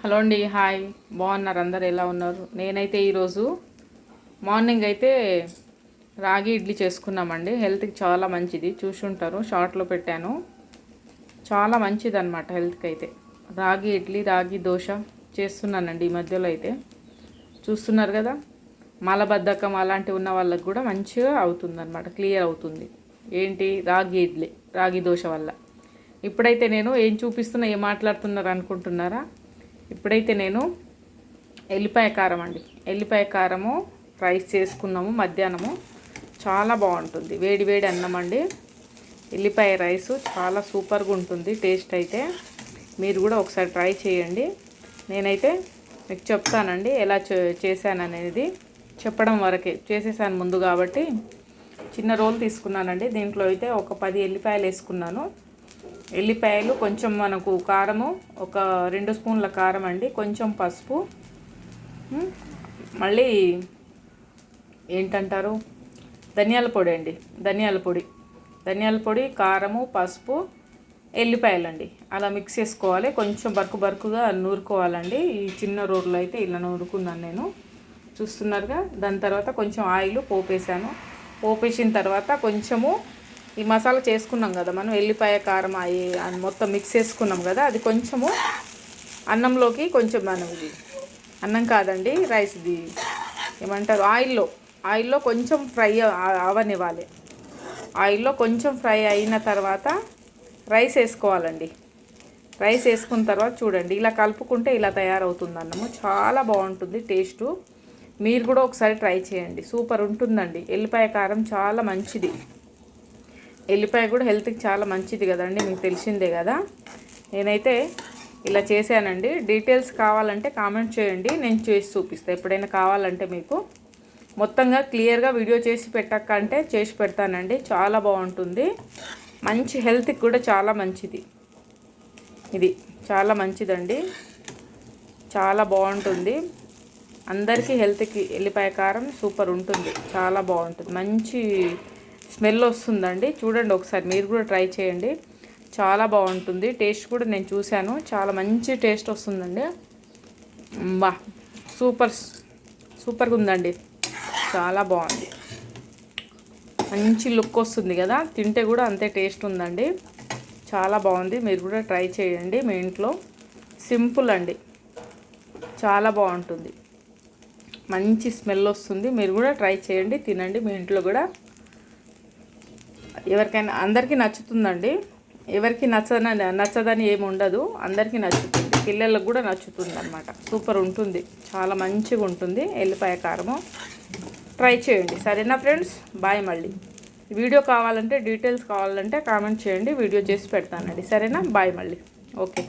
Hello అండి, hi. బాగున్నారు? అందరు ఎలా ఉన్నారు? నేనైతే ఈరోజు మార్నింగ్ అయితే రాగి ఇడ్లీ చేసుకున్నామండి. హెల్త్కి చాలా మంచిది. చూసుంటారు, షార్ట్లో పెట్టాను. చాలా మంచిది అనమాట హెల్త్కి అయితే. రాగి ఇడ్లీ, రాగి దోశ చేస్తున్నానండి ఈ మధ్యలో అయితే. చూస్తున్నారు కదా, మలబద్ధకం అలాంటివి ఉన్న వాళ్ళకి కూడా మంచిగా అవుతుంది అనమాట, క్లియర్ అవుతుంది. ఏంటి? రాగి ఇడ్లీ, రాగి దోశ వల్ల. ఇప్పుడైతే నేను ఏం చూపిస్తున్నా, ఏం మాట్లాడుతున్నారు అనుకుంటున్నారా? ఇప్పుడైతే నేను ఎల్లిపాయ కారం అండి, ఎల్లిపాయ కారము రైస్ చేసుకున్నాము మధ్యాహ్నము. చాలా బాగుంటుంది, వేడి వేడి అన్నం అండి. ఎల్లిపాయ రైసు చాలా సూపర్గా ఉంటుంది టేస్ట్ అయితే. మీరు కూడా ఒకసారి ట్రై చేయండి. నేనైతే మీకు చెప్తానండి ఎలా చేశాననేది. చెప్పడం వరకే, చేసేసాను ముందు కాబట్టి. చిన్న రోల్ తీసుకున్నానండి. దీంట్లో అయితే ఒక 10 ఎల్లిపాయలు వేసుకున్నాను. ఎల్లిపాయలు, కొంచెం మనకు కారము, ఒక 2 స్పూన్ల కారం అండి, కొంచెం పసుపు, మళ్ళీ ఏంటంటారు, ధనియాల పొడి అండి, ధనియాల పొడి, కారము, పసుపు, ఎల్లిపాయలండి. అలా మిక్స్ చేసుకోవాలి. కొంచెం బరుకుగా నూరుకోవాలండి. ఈ చిన్న రోడ్లో అయితే ఇలా నూరుకున్నాను నేను, చూస్తున్నారుగా. దాని తర్వాత కొంచెం ఆయిల్ పోపేసాను. పోపేసిన తర్వాత కొంచెము ఈ మసాలా చేసుకున్నాం కదా మనం, ఎల్లిపాయ కారం మొత్తం మిక్స్ చేసుకున్నాం కదా, అది కొంచెము అన్నంలోకి, కొంచెం మనం ఇది అన్నం కాదండి, రైస్ది ఏమంటారు, ఆయిల్లో కొంచెం ఫ్రై అవనివ్వాలి. ఆయిల్లో కొంచెం ఫ్రై అయిన తర్వాత రైస్ వేసుకోవాలండి. రైస్ వేసుకున్న తర్వాత చూడండి, ఇలా కలుపుకుంటే ఇలా తయారవుతుంది అన్నము. చాలా బాగుంటుంది టేస్టు. మీరు కూడా ఒకసారి ట్రై చేయండి, సూపర్ ఉంటుందండి. ఎల్లిపాయ కారం చాలా మంచిది. ఎల్లిపాయ కూడా హెల్త్కి చాలా మంచిది కదండి, మీకు తెలిసిందే కదా. నేనైతే ఇలా చేశానండి. డీటెయిల్స్ కావాలంటే కామెంట్ చేయండి, నేను చేసి చూపిస్తాను. ఎప్పుడైనా కావాలంటే మీకు మొత్తంగా క్లియర్గా వీడియో చేసి పెట్టకంటే చేసి పెడతానండి. చాలా బాగుంటుంది, మంచి హెల్త్కి కూడా చాలా మంచిది. ఇది చాలా మంచిదండి, చాలా బాగుంటుంది. అందరికీ హెల్త్కి ఎల్లిపాయ కారం సూపర్ ఉంటుంది, చాలా బాగుంటుంది, మంచి స్మెల్ వస్తుందండి. చూడండి ఒకసారి, మీరు కూడా ట్రై చేయండి. చాలా బాగుంటుంది. టేస్ట్ కూడా నేను చూశాను, చాలా మంచి టేస్ట్ వస్తుందండి. బా సూపర్గా ఉందండి, చాలా బాగుంది. మంచి లుక్ వస్తుంది కదా, తింటే కూడా అంతే టేస్ట్ ఉందండి. చాలా బాగుంది. మీరు కూడా ట్రై చేయండి మీ ఇంట్లో. సింపుల్ అండి, చాలా బాగుంటుంది, మంచి స్మెల్ వస్తుంది. మీరు కూడా ట్రై చేయండి, తినండి మీ ఇంట్లో కూడా. ఎవరికైనా, అందరికీ నచ్చుతుందండి. ఎవరికి నచ్చదని ఏమి ఉండదు, అందరికీ నచ్చుతుంది. పిల్లలకు కూడా నచ్చుతుంది అనమాట. సూపర్ ఉంటుంది, చాలా మంచిగా ఉంటుంది ఎల్లిపాయ కారము. ట్రై చేయండి, సరేనా ఫ్రెండ్స్? బాయ్. మళ్ళీ వీడియో కావాలంటే, డీటెయిల్స్ కావాలంటే కామెంట్ చేయండి, వీడియో చేసి పెడతానండి. సరేనా? బాయ్ మళ్ళీ. ఓకే.